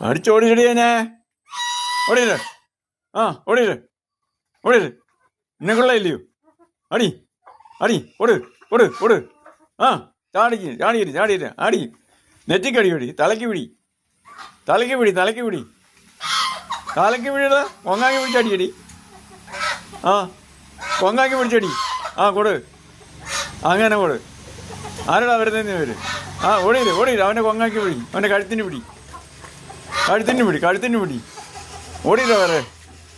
അടിച്ചോടിച്ചടി തന്നെ ഓടിയില്ല. ആ ഓടിയില്ല ഓടിയില്ല. എന്നെ കൊള്ളയില്ലയോ? അടി അടി ഓട് ഓട് ഓട്. ആ ചാടിക്ക് ചാടിയില്ല ചാടിയില്ല. അടി നെറ്റിക്കടി പിടി, തലയ്ക്ക് പിടി, തലയ്ക്ക് പിടി, തലയ്ക്ക് പിടി, തലയ്ക്ക് പിടിയുടെ കൊങ്ങാക്കി പിടിച്ചടിയടി. ആ കൊങ്ങാക്കി പിടിച്ചടി. ആ കൊടു, അങ്ങനെ കൊടു. ആരോടാ വരുന്നതെന്ന് വരും. ആ ഓടിയില്ല ഓടിയില്ല. അവൻ്റെ കൊങ്ങാക്കി പിടി, അവൻ്റെ കഴുത്തിന് പിടി, കഴുത്തിന് പിടി, കഴുത്തിന് പിടി. ഓടിയില്ല വേറെ.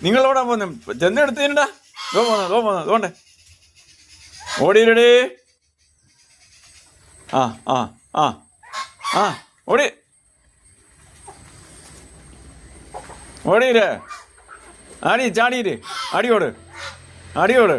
നിങ്ങളോടാ പോന്നെ ചെന്നെടുത്തേണ്ടാ. തോണ്ടേ ഓടിയില്ലടേ. ആ ആ ആ ആ ഓടി ഓടിയില്ലേ. അടി ചാടിയില്ലേ. അടിയോട് അടിയോട്.